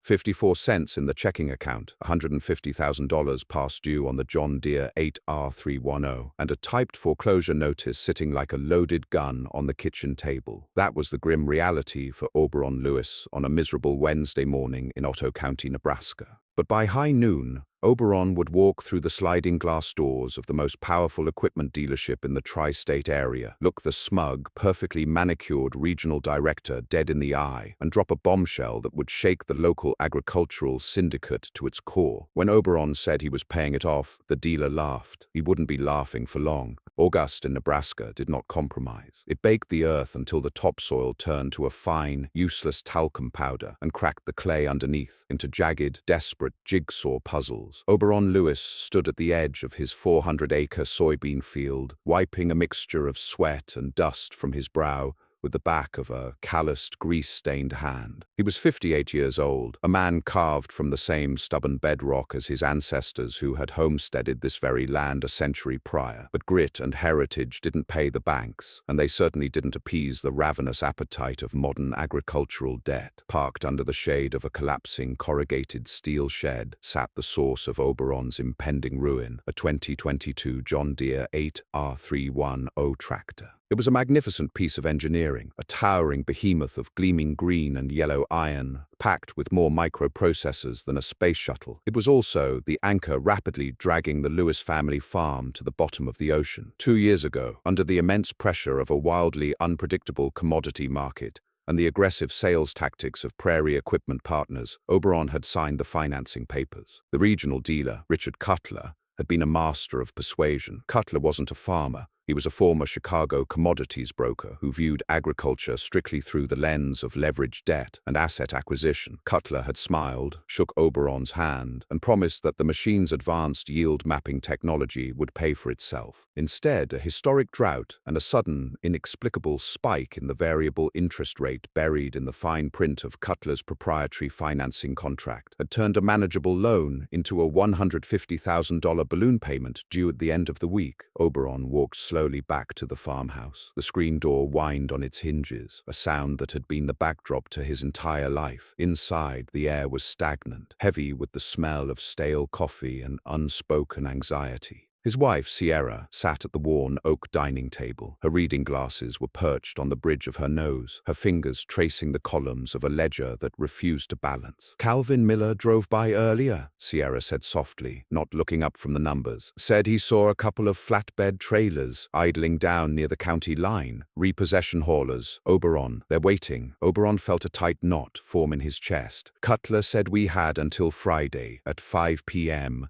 54 cents in the checking account, $150,000 past due on the John Deere 8R310, and a typed foreclosure notice sitting like a loaded gun on the kitchen table. That was the grim reality for Oberon Lewis on a miserable Wednesday morning in Otto County, Nebraska. But by high noon, Oberon would walk through the sliding glass doors of the most powerful equipment dealership in the tri-state area, look the smug, perfectly manicured regional director dead in the eye, and drop a bombshell that would shake the local agricultural syndicate to its core. When Oberon said he was paying it off, the dealer laughed. He wouldn't be laughing for long. August in Nebraska did not compromise. It baked the earth until the topsoil turned to a fine, useless talcum powder and cracked the clay underneath into jagged, desperate jigsaw puzzles. Oberon Lewis stood at the edge of his 400-acre soybean field, wiping a mixture of sweat and dust from his brow with the back of a calloused, grease-stained hand. He was 58 years old, a man carved from the same stubborn bedrock as his ancestors who had homesteaded this very land a century prior. But grit and heritage didn't pay the banks, and they certainly didn't appease the ravenous appetite of modern agricultural debt. Parked under the shade of a collapsing corrugated steel shed sat the source of Oberon's impending ruin, a 2022 John Deere 8R310 tractor. It was a magnificent piece of engineering, a towering behemoth of gleaming green and yellow iron, packed with more microprocessors than a space shuttle. It was also the anchor rapidly dragging the Lewis family farm to the bottom of the ocean. 2 years ago, under the immense pressure of a wildly unpredictable commodity market and the aggressive sales tactics of Prairie Equipment Partners, Oberon had signed the financing papers. The regional dealer, Richard Cutler, had been a master of persuasion. Cutler wasn't a farmer. He was a former Chicago commodities broker who viewed agriculture strictly through the lens of leveraged debt and asset acquisition. Cutler had smiled, shook Oberon's hand, and promised that the machine's advanced yield mapping technology would pay for itself. Instead, a historic drought and a sudden, inexplicable spike in the variable interest rate buried in the fine print of Cutler's proprietary financing contract had turned a manageable loan into a $150,000 balloon payment due at the end of the week. Oberon walked slowly back to the farmhouse. The screen door whined on its hinges, a sound that had been the backdrop to his entire life. Inside, the air was stagnant, heavy with the smell of stale coffee and unspoken anxiety. His wife, Sierra, sat at the worn oak dining table. Her reading glasses were perched on the bridge of her nose, her fingers tracing the columns of a ledger that refused to balance. "Calvin Miller drove by earlier," Sierra said softly, not looking up from the numbers. "Said he saw a couple of flatbed trailers idling down near the county line. Repossession haulers. Oberon. They're waiting." Oberon felt a tight knot form in his chest. "Cutler said we had until Friday at 5 p.m.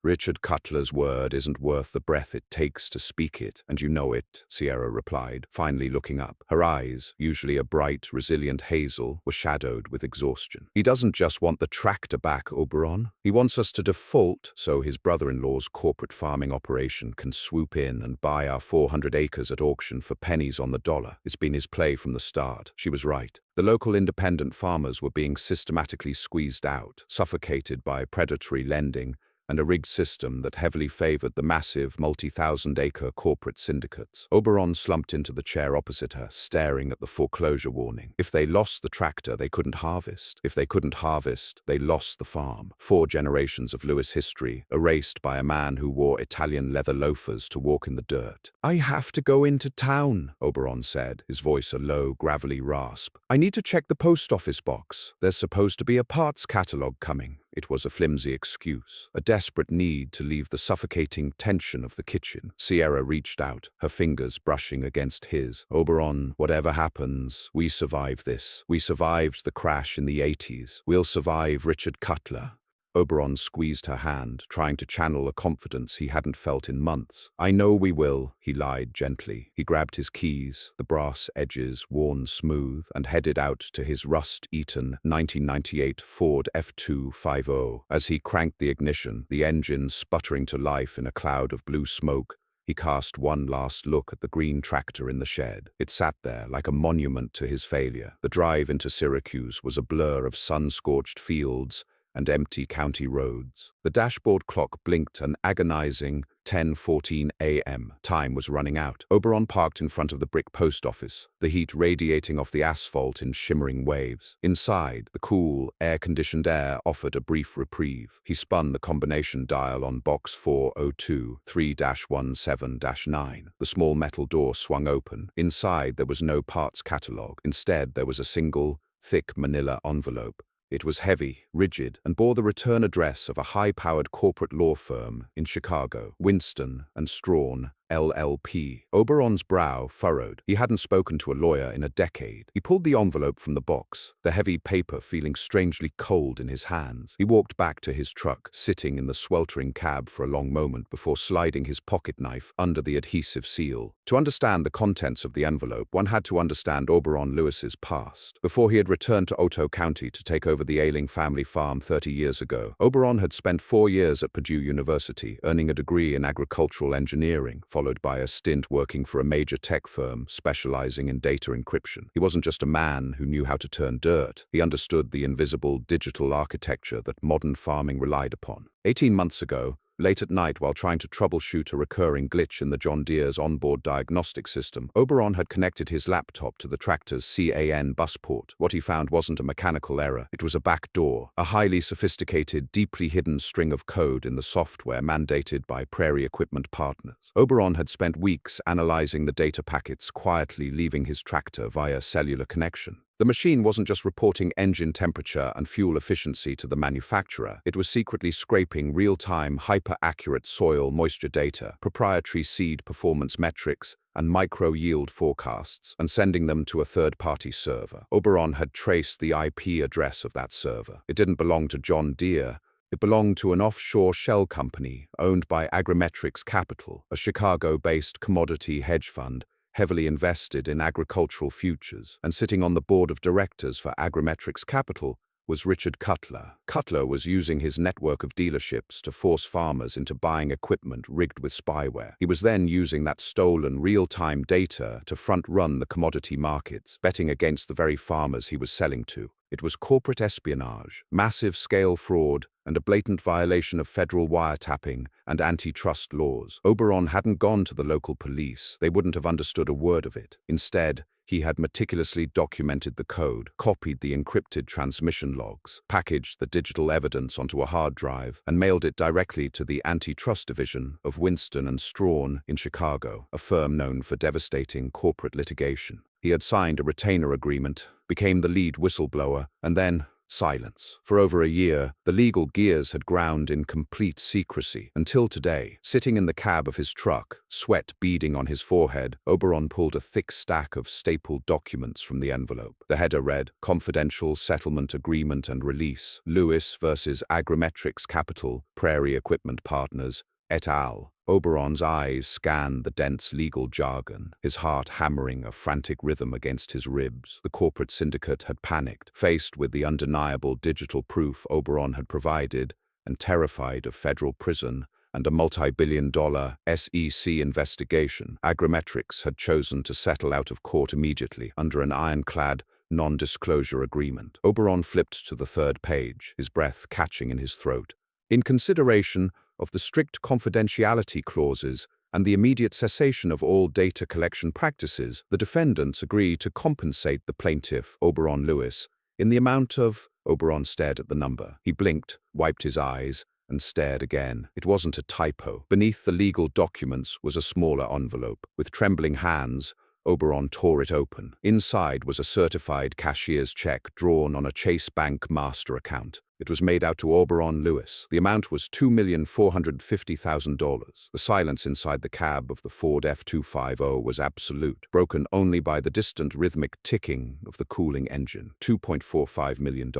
"Richard Cutler's word isn't worth the breath it takes to speak it, and you know it," Sierra replied, finally looking up. Her eyes, usually a bright, resilient hazel, were shadowed with exhaustion. "He doesn't just want the tractor back, Oberon. He wants us to default so his brother-in-law's corporate farming operation can swoop in and buy our 400 acres at auction for pennies on the dollar. It's been his play from the start." She was right. The local independent farmers were being systematically squeezed out, suffocated by predatory lending and a rigged system that heavily favored the massive, multi-thousand-acre corporate syndicates. Oberon slumped into the chair opposite her, staring at the foreclosure warning. If they lost the tractor, they couldn't harvest. If they couldn't harvest, they lost the farm. 4 generations of Lewis history, erased by a man who wore Italian leather loafers to walk in the dirt. "I have to go into town," Oberon said, his voice a low, gravelly rasp. "I need to check the post office box. There's supposed to be a parts catalog coming." It was a flimsy excuse, a desperate need to leave the suffocating tension of the kitchen. Sierra reached out, her fingers brushing against his. "Oberon, whatever happens, we survive this. We survived the crash in the 80s. We'll survive Richard Cutler." Oberon squeezed her hand, trying to channel a confidence he hadn't felt in months. "I know we will," he lied gently. He grabbed his keys, the brass edges worn smooth, and headed out to his rust-eaten 1998 Ford F250. As he cranked the ignition, the engine sputtering to life in a cloud of blue smoke, he cast one last look at the green tractor in the shed. It sat there like a monument to his failure. The drive into Syracuse was a blur of sun-scorched fields and empty county roads. The dashboard clock blinked an agonizing 10:14 a.m. Time was running out. Oberon parked in front of the brick post office, the heat radiating off the asphalt in shimmering waves. Inside, the cool, air-conditioned air offered a brief reprieve. He spun the combination dial on box 402 3-17-9. The small metal door swung open. Inside, there was no parts catalog. Instead, there was a single, thick manila envelope. It was heavy, rigid, and bore the return address of a high-powered corporate law firm in Chicago, Winston and Strawn, LLP. Oberon's brow furrowed. He hadn't spoken to a lawyer in a decade. He pulled the envelope from the box, the heavy paper feeling strangely cold in his hands. He walked back to his truck, sitting in the sweltering cab for a long moment before sliding his pocket knife under the adhesive seal. To understand the contents of the envelope, one had to understand Oberon Lewis's past. Before he had returned to Otoe County to take over the Ailing family farm 30 years ago, Oberon had spent 4 years at Purdue University, earning a degree in agricultural engineering, followed by a stint working for a major tech firm specializing in data encryption. He wasn't just a man who knew how to turn dirt. He understood the invisible digital architecture that modern farming relied upon. 18 months ago, late at night while trying to troubleshoot a recurring glitch in the John Deere's onboard diagnostic system, Oberon had connected his laptop to the tractor's CAN bus port. What he found wasn't a mechanical error. It was a backdoor, a highly sophisticated, deeply hidden string of code in the software mandated by Prairie Equipment Partners. Oberon had spent weeks analyzing the data packets, quietly leaving his tractor via cellular connection. The machine wasn't just reporting engine temperature and fuel efficiency to the manufacturer, it was secretly scraping real-time, hyper-accurate soil moisture data, proprietary seed performance metrics, and micro-yield forecasts, and sending them to a third-party server. Oberon had traced the IP address of that server. It didn't belong to John Deere. It belonged to an offshore shell company owned by Agrimetrics Capital, a Chicago-based commodity hedge fund heavily invested in agricultural futures, and sitting on the board of directors for Agrimetrics Capital was Richard Cutler. Cutler was using his network of dealerships to force farmers into buying equipment rigged with spyware. He was then using that stolen real-time data to front-run the commodity markets, betting against the very farmers he was selling to. It was corporate espionage, massive-scale fraud, and a blatant violation of federal wiretapping and antitrust laws. Oberon hadn't gone to the local police. They wouldn't have understood a word of it. Instead, he had meticulously documented the code, copied the encrypted transmission logs, packaged the digital evidence onto a hard drive, and mailed it directly to the antitrust division of Winston and Strawn in Chicago, a firm known for devastating corporate litigation. He had signed a retainer agreement, became the lead whistleblower, and then silence. For over a year, the legal gears had ground in complete secrecy, until today, sitting in the cab of his truck, sweat beading on his forehead, Oberon pulled a thick stack of stapled documents from the envelope. The header read, Confidential Settlement Agreement and Release, Lewis versus Agrimetrics Capital, Prairie Equipment Partners, et al. Oberon's eyes scanned the dense legal jargon, his heart hammering a frantic rhythm against his ribs. The corporate syndicate had panicked, faced with the undeniable digital proof Oberon had provided, and terrified of federal prison and a multi-billion-dollar SEC investigation. Agrimetrics had chosen to settle out of court immediately under an ironclad non-disclosure agreement. Oberon flipped to the third page, his breath catching in his throat. In consideration of the strict confidentiality clauses and the immediate cessation of all data collection practices, the defendants agreed to compensate the plaintiff, Oberon Lewis, in the amount of— Oberon stared at the number. He blinked, wiped his eyes, and stared again. It wasn't a typo. Beneath the legal documents was a smaller envelope. With trembling hands, Oberon tore it open. Inside was a certified cashier's check drawn on a Chase Bank master account. It was made out to Oberon Lewis. The amount was $2,450,000. The silence inside the cab of the Ford F-250 was absolute, broken only by the distant rhythmic ticking of the cooling engine. $2.45 million.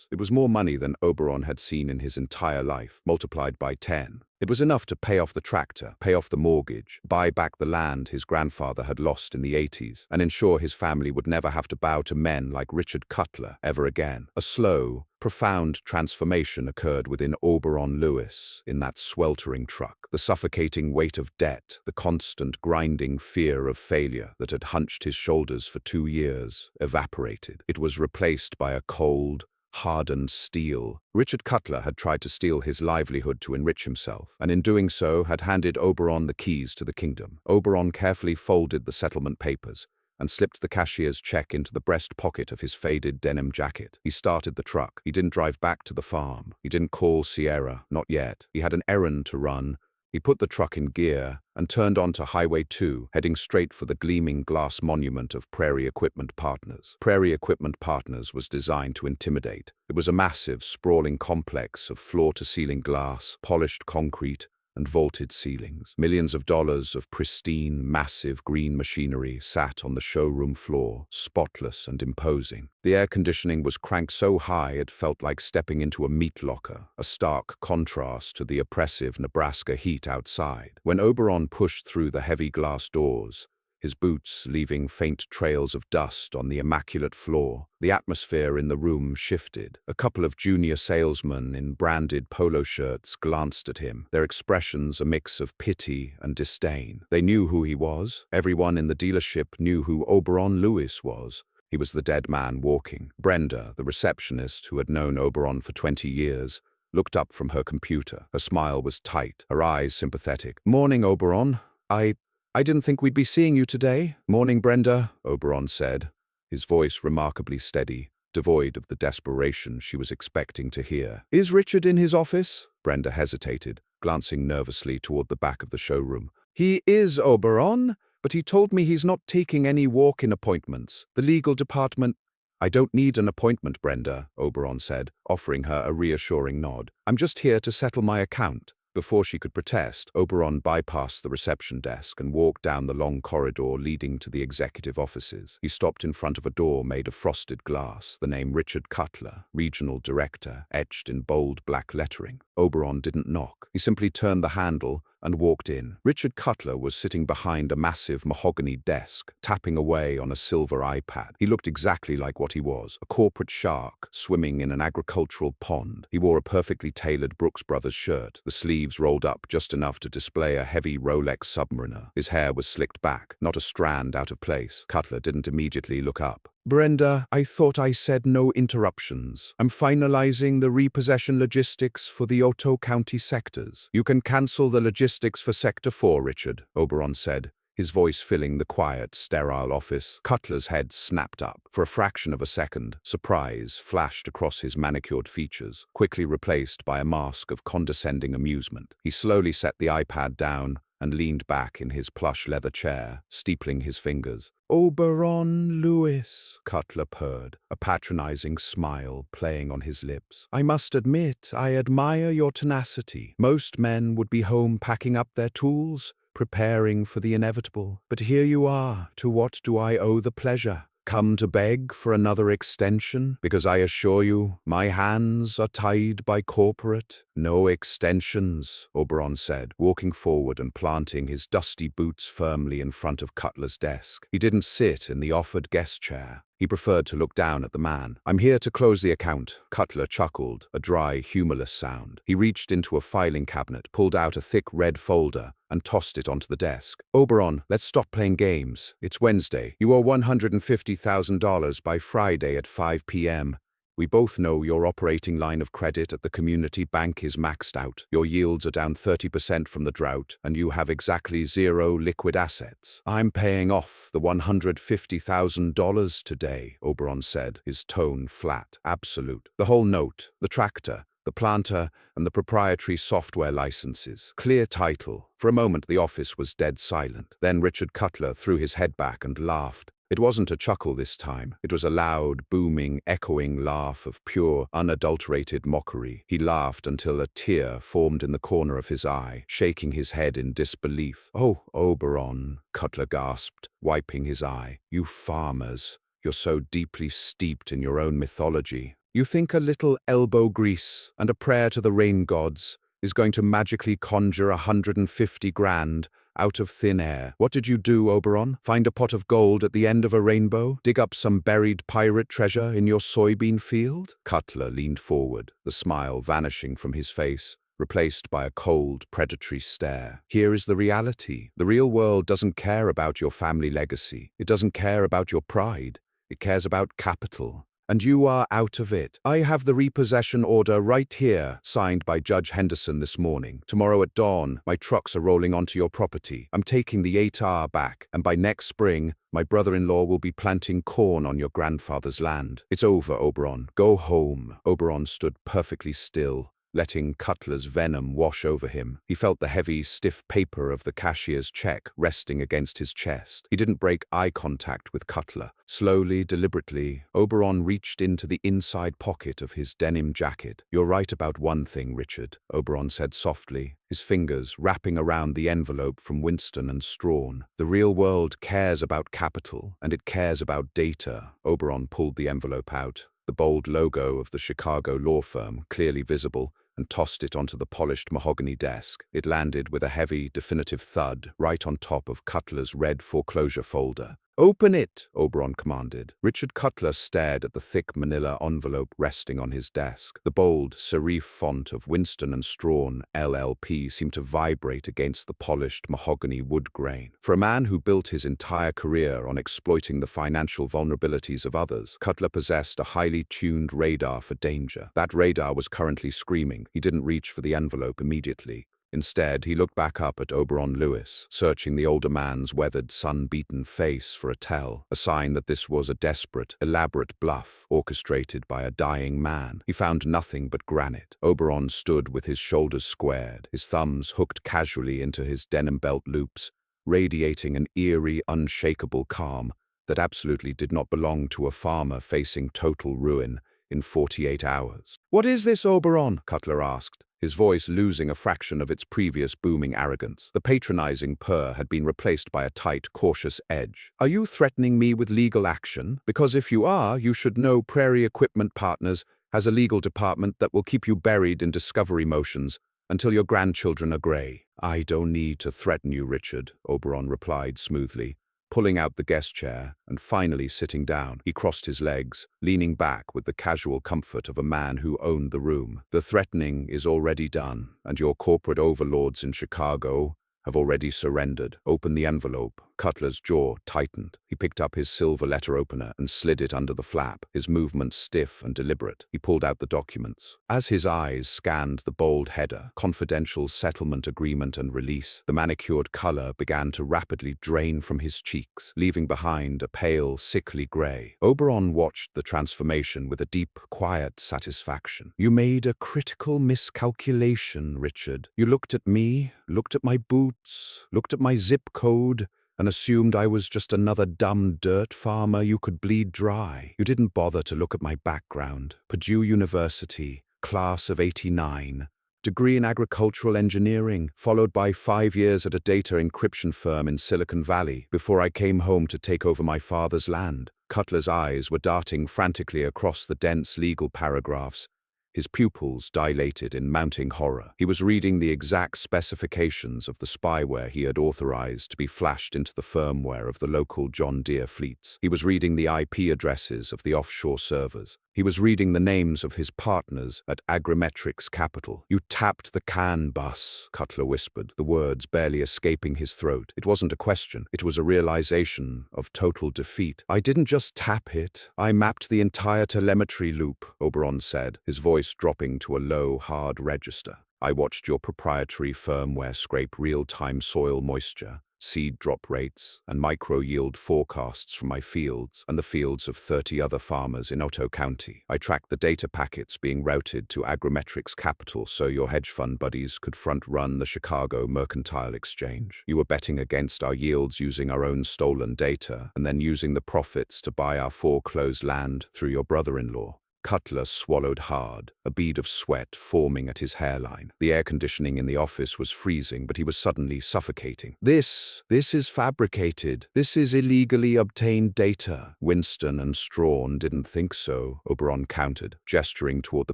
It was more money than Oberon had seen in his entire life, multiplied by 10. It was enough to pay off the tractor, pay off the mortgage, buy back the land his grandfather had lost in the 80s, and ensure his family would never have to bow to men like Richard Cutler ever again. A slow, profound transformation occurred within Oberon Lewis in that sweltering truck. The suffocating weight of debt, the constant grinding fear of failure that had hunched his shoulders for 2 years, evaporated. It was replaced by a cold, hardened steel. Richard Cutler had tried to steal his livelihood to enrich himself, and in doing so had handed Oberon the keys to the kingdom. Oberon carefully folded the settlement papers and slipped the cashier's check into the breast pocket of his faded denim jacket. He started the truck. He didn't drive back to the farm. He didn't call Sierra, not yet. He had an errand to run. He put the truck in gear and turned onto Highway 2, heading straight for the gleaming glass monument of Prairie Equipment Partners. Prairie Equipment Partners was designed to intimidate. It was a massive, sprawling complex of floor-to-ceiling glass, polished concrete, and vaulted ceilings. Millions of dollars of pristine, massive green machinery sat on the showroom floor, spotless and imposing. The air conditioning was cranked so high it felt like stepping into a meat locker, a stark contrast to the oppressive Nebraska heat outside. When Oberon pushed through the heavy glass doors, his boots leaving faint trails of dust on the immaculate floor, the atmosphere in the room shifted. A couple of junior salesmen in branded polo shirts glanced at him, their expressions a mix of pity and disdain. They knew who he was. Everyone in the dealership knew who Oberon Lewis was. He was the dead man walking. Brenda, the receptionist who had known Oberon for 20 years, looked up from her computer. Her smile was tight, her eyes sympathetic. "Morning, Oberon. I didn't think we'd be seeing you today." "Morning, Brenda," Oberon said, his voice remarkably steady, devoid of the desperation she was expecting to hear. "Is Richard in his office?" Brenda hesitated, glancing nervously toward the back of the showroom. "He is, Oberon, but he told me he's not taking any walk-in appointments. The legal department—" "I don't need an appointment, Brenda," Oberon said, offering her a reassuring nod. "I'm just here to settle my account." Before she could protest, Oberon bypassed the reception desk and walked down the long corridor leading to the executive offices. He stopped in front of a door made of frosted glass, the name Richard Cutler, Regional Director, etched in bold black lettering. Oberon didn't knock. He simply turned the handle and walked in. Richard Cutler was sitting behind a massive mahogany desk, tapping away on a silver iPad. He looked exactly like what he was, a corporate shark swimming in an agricultural pond. He wore a perfectly tailored Brooks Brothers shirt, the sleeves rolled up just enough to display a heavy Rolex Submariner. His hair was slicked back, not a strand out of place. Cutler didn't immediately look up. "Brenda, I thought I said no interruptions. I'm finalizing the repossession logistics for the Otto County sectors. You can cancel the logistics for Sector 4, Richard," Oberon said, his voice filling the quiet, sterile office. Cutler's head snapped up. For a fraction of a second, surprise flashed across his manicured features, quickly replaced by a mask of condescending amusement. He slowly set the iPad down and leaned back in his plush leather chair, steepling his fingers. "Oberon Lewis," Cutler purred, a patronizing smile playing on his lips. "I must admit, I admire your tenacity. Most men would be home packing up their tools, preparing for the inevitable. But here you are. To what do I owe the pleasure? Come to beg for another extension? Because I assure you, my hands are tied by corporate." "No extensions," Oberon said, walking forward and planting his dusty boots firmly in front of Cutler's desk. He didn't sit in the offered guest chair. He preferred to look down at the man. "I'm here to close the account." Cutler chuckled, a dry, humorless sound. He reached into a filing cabinet, pulled out a thick red folder, and tossed it onto the desk. "Oberon, let's stop playing games. It's Wednesday. You owe $150,000 by Friday at 5 p.m. We both know your operating line of credit at the community bank is maxed out. Your yields are down 30% from the drought, and you have exactly zero liquid assets. I'm paying off the $150,000 today," Oberon said, his tone flat, absolute. "The whole note, the tractor, the planter, and the proprietary software licenses. Clear title." For a moment the office was dead silent. Then Richard Cutler threw his head back and laughed. It wasn't a chuckle this time. It was a loud, booming, echoing laugh of pure, unadulterated mockery. He laughed until a tear formed in the corner of his eye, shaking his head in disbelief. "Oh, Oberon," Cutler gasped, wiping his eye. "You farmers, you're so deeply steeped in your own mythology. You think a little elbow grease and a prayer to the rain gods is going to magically conjure 150 grand out of thin air. What did you do, Oberon? Find a pot of gold at the end of a rainbow? Dig up some buried pirate treasure in your soybean field?" Cutler leaned forward, the smile vanishing from his face, replaced by a cold, predatory stare. "Here is the reality. The real world doesn't care about your family legacy. It doesn't care about your pride. It cares about capital. and you are out of it. I have the repossession order right here, signed by Judge Henderson this morning. Tomorrow at dawn, my trucks are rolling onto your property. I'm taking the 8R back, and by next spring, my brother-in-law will be planting corn on your grandfather's land. It's over, Oberon. Go home. Oberon stood perfectly still, letting Cutler's venom wash over him. He felt the heavy, stiff paper of the cashier's check resting against his chest. He didn't break eye contact with Cutler. Slowly, deliberately, Oberon reached into the inside pocket of his denim jacket. "You're right about one thing, Richard," Oberon said softly, his fingers wrapping around the envelope from Winston and Strawn. "The real world cares about capital, and it cares about data." Oberon pulled the envelope out, the bold logo of the Chicago law firm clearly visible, and tossed it onto the polished mahogany desk. It landed with a heavy, definitive thud right on top of Cutler's red foreclosure folder. "Open it," Oberon commanded. Richard Cutler stared at the thick manila envelope resting on his desk. The bold, serif font of Winston and Strawn, LLP, seemed to vibrate against the polished mahogany wood grain. For a man who built his entire career on exploiting the financial vulnerabilities of others, Cutler possessed a highly tuned radar for danger. That radar was currently screaming. He didn't reach for the envelope immediately. Instead, he looked back up at Oberon Lewis, searching the older man's weathered, sun-beaten face for a tell, a sign that this was a desperate, elaborate bluff orchestrated by a dying man. He found nothing but granite. Oberon stood with his shoulders squared, his thumbs hooked casually into his denim belt loops, radiating an eerie, unshakable calm that absolutely did not belong to a farmer facing total ruin in 48 hours. "What is this, Oberon?" Cutler asked, his voice losing a fraction of its previous booming arrogance. The patronizing purr had been replaced by a tight, cautious edge. "Are you threatening me with legal action? Because if you are, you should know Prairie Equipment Partners has a legal department that will keep you buried in discovery motions until your grandchildren are gray." "I don't need to threaten you, Richard," Oberon replied smoothly, pulling out the guest chair and finally sitting down. He crossed his legs, leaning back with the casual comfort of a man who owned the room. "The threatening is already done, and your corporate overlords in Chicago have already surrendered." "Open the envelope." Cutler's jaw tightened. He picked up his silver letter opener and slid it under the flap, his movements stiff and deliberate. He pulled out the documents. As his eyes scanned the bold header, "Confidential Settlement Agreement and Release," the manicured color began to rapidly drain from his cheeks, leaving behind a pale, sickly gray. Oberon watched the transformation with a deep, quiet satisfaction. "You made a critical miscalculation, Richard. You looked at me, looked at my boots, looked at my zip code, and assumed I was just another dumb dirt farmer you could bleed dry. You didn't bother to look at my background. Purdue University, class of '89, degree in agricultural engineering, followed by 5 years at a data encryption firm in Silicon Valley before I came home to take over my father's land." Cutler's eyes were darting frantically across the dense legal paragraphs, his pupils dilated in mounting horror. He was reading the exact specifications of the spyware he had authorized to be flashed into the firmware of the local John Deere fleets. He was reading the IP addresses of the offshore servers. He was reading the names of his partners at Agrimetrics Capital. "You tapped the CAN bus," Cutler whispered, the words barely escaping his throat. It wasn't a question. It was a realization of total defeat. "I didn't just tap it. I mapped the entire telemetry loop," Oberon said, his voice dropping to a low, hard register. "I watched your proprietary firmware scrape real-time soil moisture, seed drop rates, and micro-yield forecasts from my fields and the fields of 30 other farmers in Otto County. I tracked the data packets being routed to Agrimetrics Capital so your hedge fund buddies could front-run the Chicago Mercantile Exchange. You were betting against our yields using our own stolen data and then using the profits to buy our foreclosed land through your brother-in-law." Cutler swallowed hard, a bead of sweat forming at his hairline. The air conditioning in the office was freezing, but he was suddenly suffocating. This is fabricated. This is illegally obtained data." "Winston and Strawn didn't think so," Oberon countered, gesturing toward the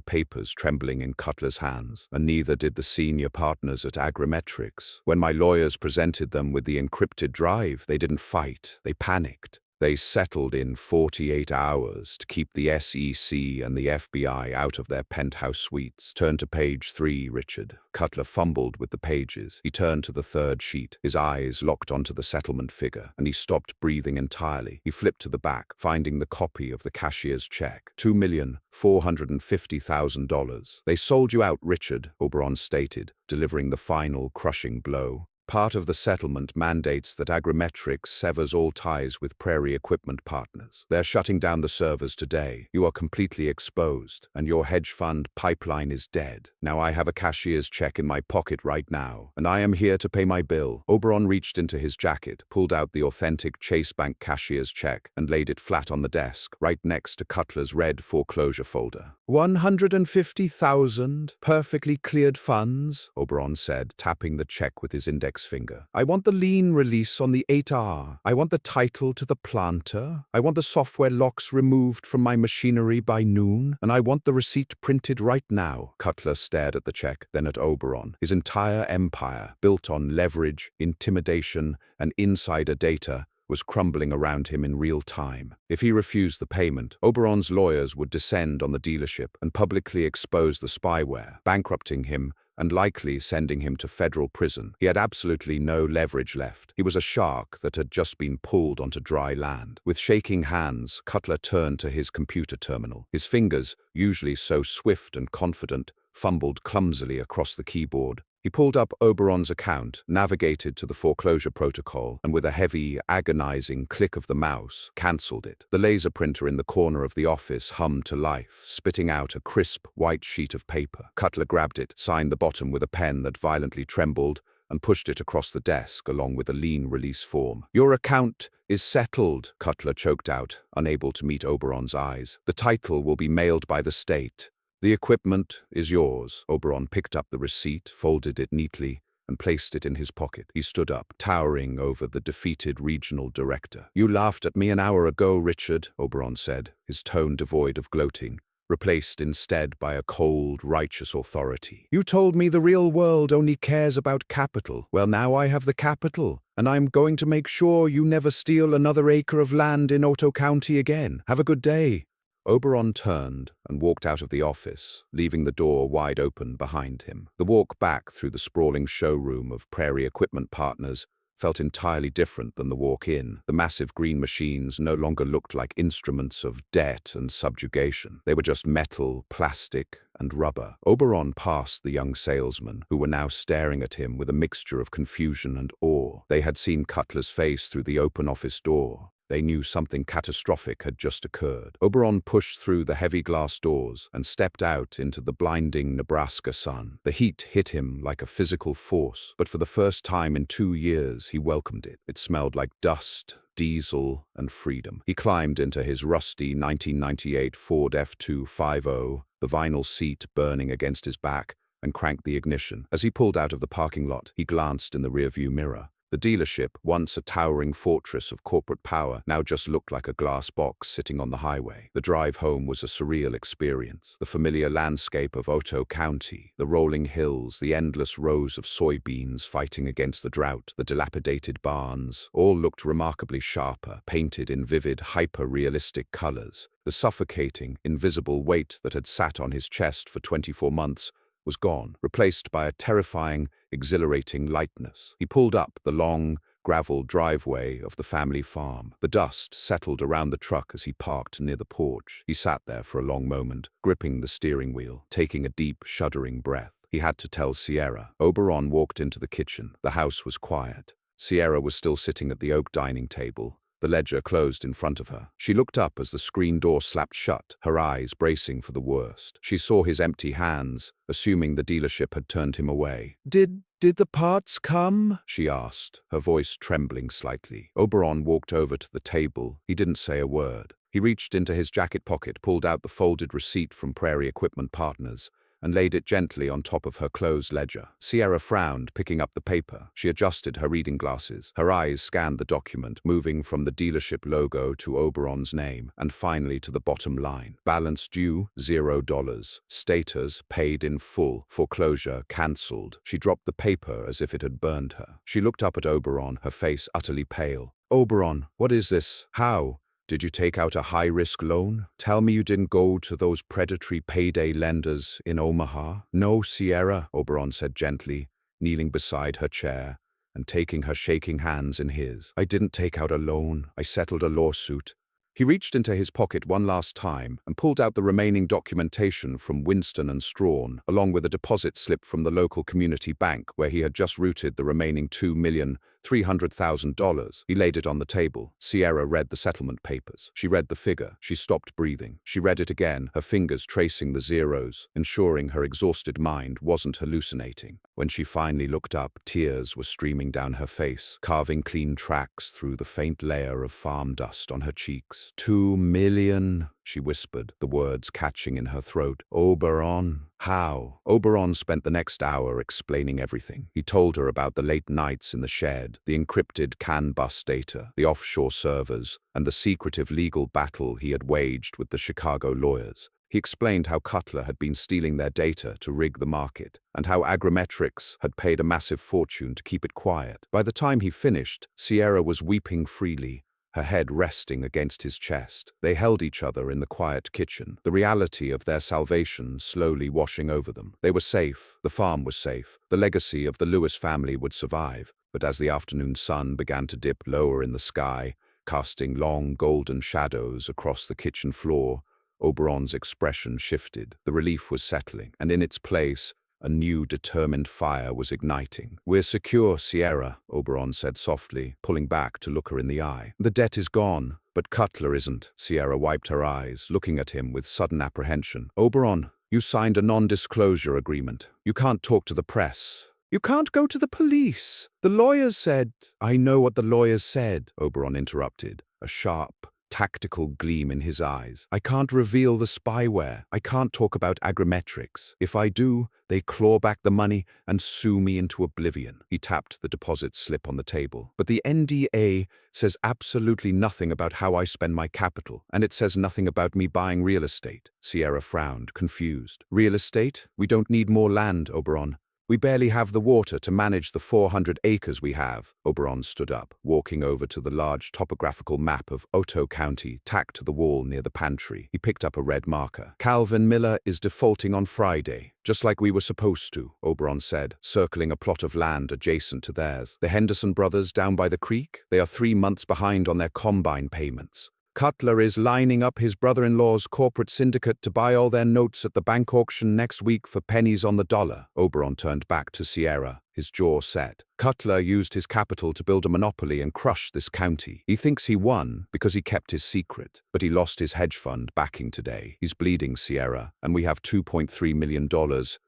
papers trembling in Cutler's hands. "And neither did the senior partners at Agrimetrics. When my lawyers presented them with the encrypted drive, they didn't fight. They panicked. They settled in 48 hours to keep the SEC and the FBI out of their penthouse suites. Turn to page 3, Richard. Cutler fumbled with the pages. He turned to the third sheet. His eyes locked onto the settlement figure, and he stopped breathing entirely. He flipped to the back, finding the copy of the cashier's check. $2,450,000. They sold you out, Richard, Oberon stated, delivering the final crushing blow. Part of the settlement mandates that Agrimetrics severs all ties with Prairie Equipment Partners. They're shutting down the servers today. You are completely exposed, and your hedge fund pipeline is dead. Now I have a cashier's check in my pocket right now, and I am here to pay my bill. Oberon reached into his jacket, pulled out the authentic Chase Bank cashier's check, and laid it flat on the desk, right next to Cutler's red foreclosure folder. 150,000 perfectly cleared funds, Oberon said, tapping the check with his index finger. I want the lien release on the 8R. I want the title to the planter. I want the software locks removed from my machinery by noon. And I want the receipt printed right now. Cutler stared at the check, then at Oberon. His entire empire, built on leverage, intimidation, and insider data, was crumbling around him in real time. If he refused the payment, Oberon's lawyers would descend on the dealership and publicly expose the spyware, bankrupting him and likely sending him to federal prison. He had absolutely no leverage left. He was a shark that had just been pulled onto dry land. With shaking hands, Cutler turned to his computer terminal. His fingers, usually so swift and confident, fumbled clumsily across the keyboard. He pulled up Oberon's account, navigated to the foreclosure protocol, and with a heavy, agonizing click of the mouse, cancelled it. The laser printer in the corner of the office hummed to life, spitting out a crisp, white sheet of paper. Cutler grabbed it, signed the bottom with a pen that violently trembled, and pushed it across the desk along with a lien release form. Your account is settled, Cutler choked out, unable to meet Oberon's eyes. The title will be mailed by the state. The equipment is yours. Oberon picked up the receipt, folded it neatly, and placed it in his pocket. He stood up, towering over the defeated regional director. You laughed at me an hour ago, Richard, Oberon said, his tone devoid of gloating, replaced instead by a cold, righteous authority. You told me the real world only cares about capital. Well, now I have the capital, and I'm going to make sure you never steal another acre of land in Otto County again. Have a good day. Oberon turned and walked out of the office, leaving the door wide open behind him. The walk back through the sprawling showroom of Prairie Equipment Partners felt entirely different than the walk in. The massive green machines no longer looked like instruments of debt and subjugation. They were just metal, plastic, and rubber. Oberon passed the young salesmen, who were now staring at him with a mixture of confusion and awe. They had seen Cutler's face through the open office door. They knew something catastrophic had just occurred. Oberon pushed through the heavy glass doors and stepped out into the blinding Nebraska sun. The heat hit him like a physical force, but for the first time in 2 years, he welcomed it. It smelled like dust, diesel, and freedom. He climbed into his rusty 1998 Ford F250, the vinyl seat burning against his back, and cranked the ignition. As he pulled out of the parking lot, he glanced in the rearview mirror. The dealership, once a towering fortress of corporate power, now just looked like a glass box sitting on the highway. The drive home was a surreal experience. The familiar landscape of Otto County, the rolling hills, the endless rows of soybeans fighting against the drought, the dilapidated barns, all looked remarkably sharper, painted in vivid, hyper-realistic colors. The suffocating, invisible weight that had sat on his chest for 24 months was gone, replaced by a terrifying, exhilarating lightness. He pulled up the long, gravel driveway of the family farm. The dust settled around the truck as he parked near the porch. He sat there for a long moment, gripping the steering wheel, taking a deep, shuddering breath. He had to tell Sierra. Oberon walked into the kitchen. The house was quiet. Sierra was still sitting at the oak dining table, the ledger closed in front of her. She looked up as the screen door slapped shut, her eyes bracing for the worst. She saw his empty hands, assuming the dealership had turned him away. Did the parts come? She asked, her voice trembling slightly. Oberon walked over to the table. He didn't say a word. He reached into his jacket pocket, pulled out the folded receipt from Prairie Equipment Partners, and laid it gently on top of her closed ledger. Sierra frowned, picking up the paper. She adjusted her reading glasses. Her eyes scanned the document, moving from the dealership logo to Oberon's name, and finally to the bottom line. Balance due, $0. Status, paid in full. Foreclosure, cancelled. She dropped the paper as if it had burned her. She looked up at Oberon, her face utterly pale. Oberon, what is this? How? Did you take out a high-risk loan? Tell me you didn't go to those predatory payday lenders in Omaha. No, Sierra, Oberon said gently, kneeling beside her chair and taking her shaking hands in his. I didn't take out a loan. I settled a lawsuit. He reached into his pocket one last time and pulled out the remaining documentation from Winston and Strawn, along with a deposit slip from the local community bank where he had just routed the remaining $2,300,000. He laid it on the table. Sierra read the settlement papers. She read the figure. She stopped breathing. She read it again, her fingers tracing the zeros, ensuring her exhausted mind wasn't hallucinating. When she finally looked up, tears were streaming down her face, carving clean tracks through the faint layer of farm dust on her cheeks. 2 million, she whispered, the words catching in her throat. Oberon. How? Oberon spent the next hour explaining everything. He told her about the late nights in the shed, the encrypted CAN bus data, the offshore servers, and the secretive legal battle he had waged with the Chicago lawyers. He explained how Cutler had been stealing their data to rig the market, and how Agrimetrics had paid a massive fortune to keep it quiet. By the time he finished, Sierra was weeping freely, her head resting against his chest. They held each other in the quiet kitchen, the reality of their salvation slowly washing over them. They were safe, the farm was safe, the legacy of the Lewis family would survive. But as the afternoon sun began to dip lower in the sky, casting long golden shadows across the kitchen floor, Oberon's expression shifted. The relief was settling, and in its place, a new determined fire was igniting. We're secure, Sierra, Oberon said softly, pulling back to look her in the eye. The debt is gone, but Cutler isn't. Sierra wiped her eyes, looking at him with sudden apprehension. Oberon, you signed a non-disclosure agreement. You can't talk to the press. You can't go to the police. The lawyers said— I know what the lawyers said, Oberon interrupted, a sharp, tactical gleam in his eyes. I can't reveal the spyware. I can't talk about Agrimetrics. If I do, they claw back the money and sue me into oblivion. He tapped the deposit slip on the table. But the NDA says absolutely nothing about how I spend my capital, and it says nothing about me buying real estate. Sierra frowned, confused. Real estate? We don't need more land, Oberon. We barely have the water to manage the 400 acres we have. Oberon stood up, walking over to the large topographical map of Otoe County tacked to the wall near the pantry. He picked up a red marker. Calvin Miller is defaulting on Friday, just like we were supposed to, Oberon said, circling a plot of land adjacent to theirs. The Henderson brothers down by the creek? They are 3 months behind on their combine payments. Cutler is lining up his brother-in-law's corporate syndicate to buy all their notes at the bank auction next week for pennies on the dollar. Oberon turned back to Sierra, his jaw set. Cutler used his capital to build a monopoly and crush this county. He thinks he won because he kept his secret, but he lost his hedge fund backing today. He's bleeding, Sierra, and we have $2.3 million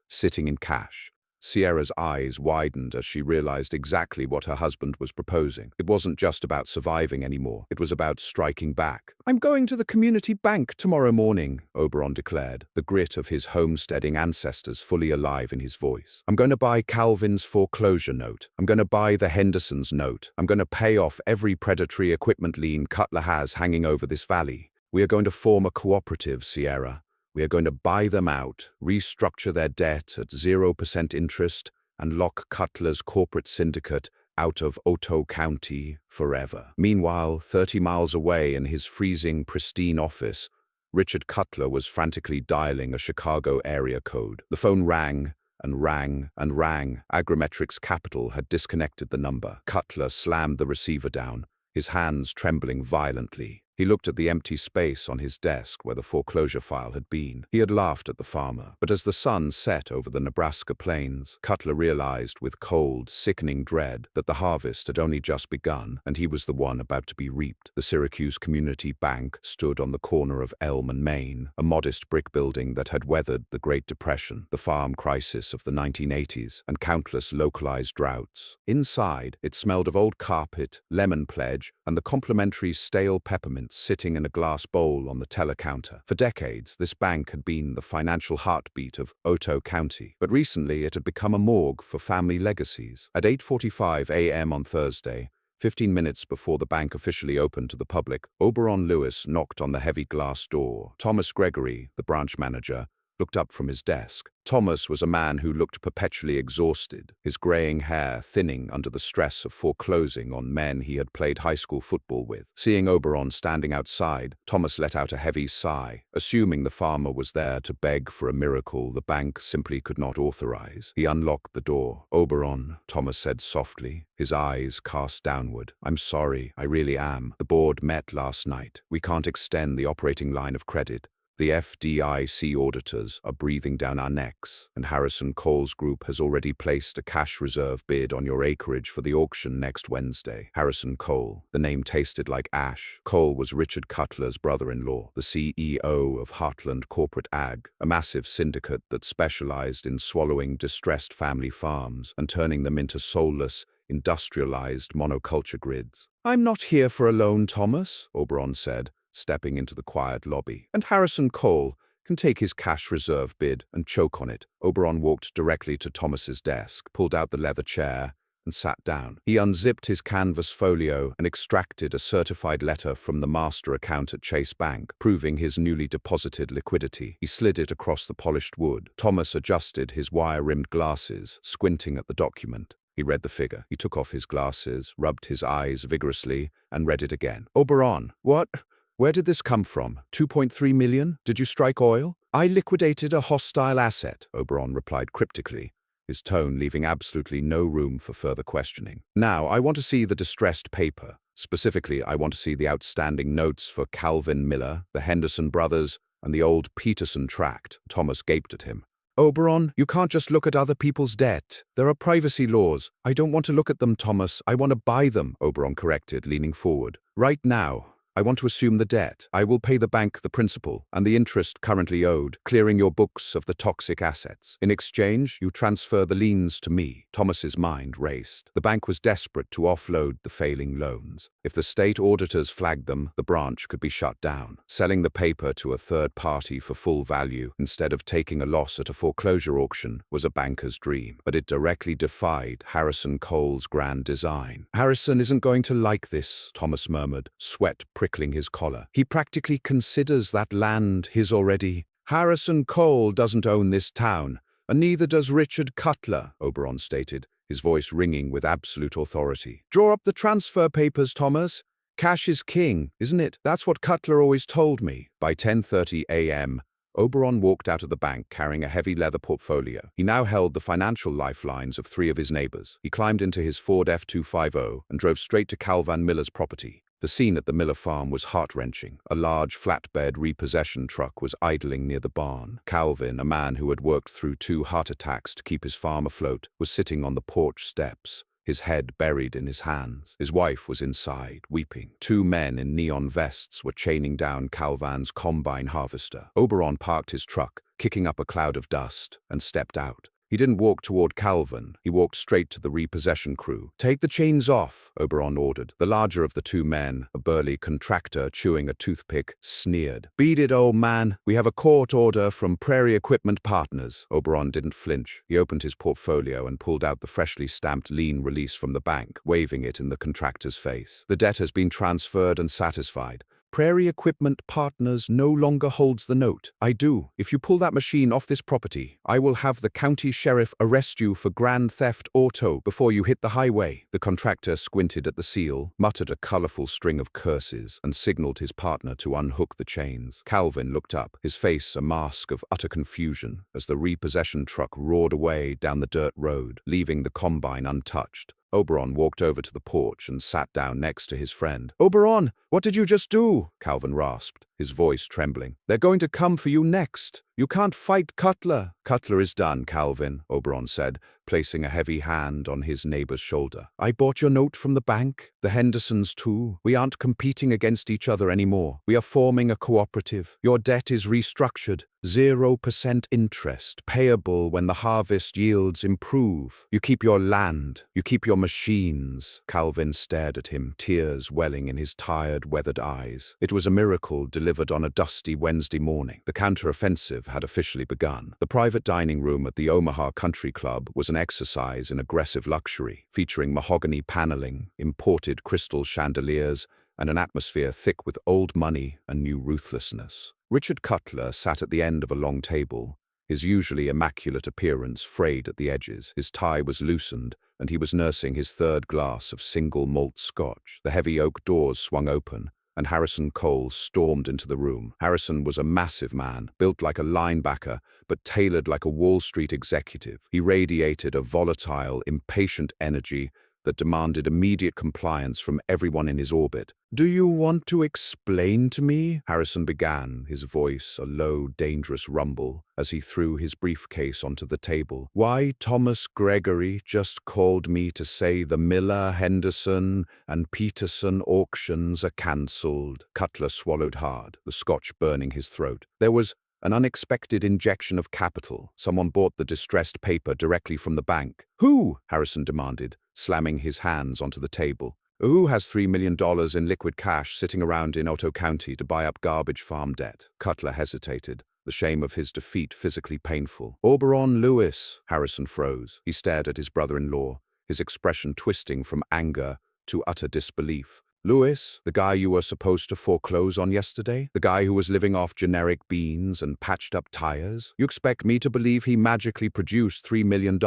sitting in cash. Sierra's eyes widened as she realized exactly what her husband was proposing. It wasn't just about surviving anymore. It was about striking back. I'm going to the community bank tomorrow morning, Oberon declared, the grit of his homesteading ancestors fully alive in his voice. I'm going to buy Calvin's foreclosure note. I'm going to buy the Henderson's note. I'm going to pay off every predatory equipment lien Cutler has hanging over this valley. We are going to form a cooperative, Sierra. We are going to buy them out, restructure their debt at 0% interest, and lock Cutler's corporate syndicate out of Otoe County forever. Meanwhile, 30 miles away in his freezing, pristine office, Richard Cutler was frantically dialing a Chicago area code. The phone rang and rang and rang. Agrimetrics Capital had disconnected the number. Cutler slammed the receiver down, his hands trembling violently. He looked at the empty space on his desk where the foreclosure file had been. He had laughed at the farmer, but as the sun set over the Nebraska plains, Cutler realized with cold, sickening dread that the harvest had only just begun, and he was the one about to be reaped. The Syracuse Community Bank stood on the corner of Elm and Main, a modest brick building that had weathered the Great Depression, the farm crisis of the 1980s, and countless localized droughts. Inside, it smelled of old carpet, lemon pledge, and the complimentary stale peppermint sitting in a glass bowl on the teller counter. For decades, this bank had been the financial heartbeat of Otoe County, but recently it had become a morgue for family legacies. At 8:45 a.m. on Thursday, 15 minutes before the bank officially opened to the public, Oberon Lewis knocked on the heavy glass door. Thomas Gregory, the branch manager, looked up from his desk. Thomas was a man who looked perpetually exhausted, his graying hair thinning under the stress of foreclosing on men he had played high school football with. Seeing Oberon standing outside, Thomas let out a heavy sigh, assuming the farmer was there to beg for a miracle the bank simply could not authorize. He unlocked the door. "Oberon," Thomas said softly, his eyes cast downward. "I'm sorry, I really am. The board met last night. We can't extend the operating line of credit. The FDIC auditors are breathing down our necks, and Harrison Cole's group has already placed a cash reserve bid on your acreage for the auction next Wednesday." Harrison Cole. The name tasted like ash. Cole was Richard Cutler's brother-in-law, the CEO of Heartland Corporate Ag, a massive syndicate that specialized in swallowing distressed family farms and turning them into soulless, industrialized monoculture grids. "I'm not here for a loan, Thomas," Oberon said, stepping into the quiet lobby. "And Harrison Cole can take his cash reserve bid and choke on it." Oberon walked directly to Thomas's desk, pulled out the leather chair, and sat down. He unzipped his canvas folio and extracted a certified letter from the master account at Chase Bank, proving his newly deposited liquidity. He slid it across the polished wood. Thomas adjusted his wire-rimmed glasses, squinting at the document. He read the figure. He took off his glasses, rubbed his eyes vigorously, and read it again. "Oberon, what? Where did this come from? 2.3 million? Did you strike oil?" "I liquidated a hostile asset," Oberon replied cryptically, his tone leaving absolutely no room for further questioning. "Now, I want to see the distressed paper. Specifically, I want to see the outstanding notes for Calvin Miller, the Henderson brothers, and the old Peterson tract." Thomas gaped at him. "Oberon, you can't just look at other people's debt. There are privacy laws." "I don't want to look at them, Thomas. I want to buy them," Oberon corrected, leaning forward. "Right now. I want to assume the debt. I will pay the bank the principal and the interest currently owed, clearing your books of the toxic assets. In exchange, you transfer the liens to me." Thomas's mind raced. The bank was desperate to offload the failing loans. If the state auditors flagged them, the branch could be shut down. Selling the paper to a third party for full value, instead of taking a loss at a foreclosure auction, was a banker's dream. But it directly defied Harrison Cole's grand design. "Harrison isn't going to like this," Thomas murmured, sweat prickling his collar. "He practically considers that land his already." "Harrison Cole doesn't own this town, and neither does Richard Cutler," Oberon stated, his voice ringing with absolute authority. "Draw up the transfer papers, Thomas. Cash is king, isn't it? That's what Cutler always told me." By 10:30 a.m., Oberon walked out of the bank carrying a heavy leather portfolio. He now held the financial lifelines of 3 of his neighbors. He climbed into his Ford F-250 and drove straight to Calvin Miller's property. The scene at the Miller farm was heart-wrenching. A large flatbed repossession truck was idling near the barn. Calvin, a man who had worked through 2 heart attacks to keep his farm afloat, was sitting on the porch steps, his head buried in his hands. His wife was inside, weeping. 2 men in neon vests were chaining down Calvin's combine harvester. Oberon parked his truck, kicking up a cloud of dust, and stepped out. He didn't walk toward Calvin. He walked straight to the repossession crew. "Take the chains off," Oberon ordered. The larger of the 2 men, a burly contractor chewing a toothpick, sneered. "Beat it, old man. We have a court order from Prairie Equipment Partners." Oberon didn't flinch. He opened his portfolio and pulled out the freshly stamped lien release from the bank, waving it in the contractor's face. "The debt has been transferred and satisfied. Prairie Equipment Partners no longer holds the note." "I do. If you pull that machine off this property, I will have the county sheriff arrest you for grand theft auto before you hit the highway." The contractor squinted at the seal, muttered a colorful string of curses, and signaled his partner to unhook the chains. Calvin looked up, his face a mask of utter confusion, as the repossession truck roared away down the dirt road, leaving the combine untouched. Oberon walked over to the porch and sat down next to his friend. "Oberon, what did you just do?" Calvin rasped, his voice trembling. "They're going to come for you next. You can't fight Cutler." "Cutler is done, Calvin," Oberon said, placing a heavy hand on his neighbor's shoulder. "I bought your note from the bank, the Hendersons too. We aren't competing against each other anymore. We are forming a cooperative. Your debt is restructured. 0% interest, payable when the harvest yields improve. You keep your land. You keep your machines." Calvin stared at him, tears welling in his tired, weathered eyes. It was a miracle delivered on a dusty Wednesday morning. The counteroffensive had officially begun. The private dining room at the Omaha Country Club was an exercise in aggressive luxury, featuring mahogany paneling, imported crystal chandeliers, and an atmosphere thick with old money and new ruthlessness. Richard Cutler sat at the end of a long table, his usually immaculate appearance frayed at the edges. His tie was loosened, and he was nursing his third glass of single malt scotch. The heavy oak doors swung open, and Harrison Cole stormed into the room. Harrison was a massive man, built like a linebacker, but tailored like a Wall Street executive. He radiated a volatile, impatient energy that demanded immediate compliance from everyone in his orbit. "Do you want to explain to me?" Harrison began, his voice a low, dangerous rumble as he threw his briefcase onto the table. "Why Thomas Gregory just called me to say the Miller, Henderson, and Peterson auctions are cancelled." Cutler swallowed hard, the scotch burning his throat. There was an unexpected injection of capital. Someone bought the distressed paper directly from the bank. "Who?" Harrison demanded, slamming his hands onto the table. "Who has $3 million in liquid cash sitting around in Otoe County to buy up garbage farm debt?" Cutler hesitated, the shame of his defeat physically painful. "Oberon Lewis." Harrison froze. He stared at his brother-in-law, his expression twisting from anger to utter disbelief. "Lewis, the guy you were supposed to foreclose on yesterday? The guy who was living off generic beans and patched-up tires? You expect me to believe he magically produced $3 million?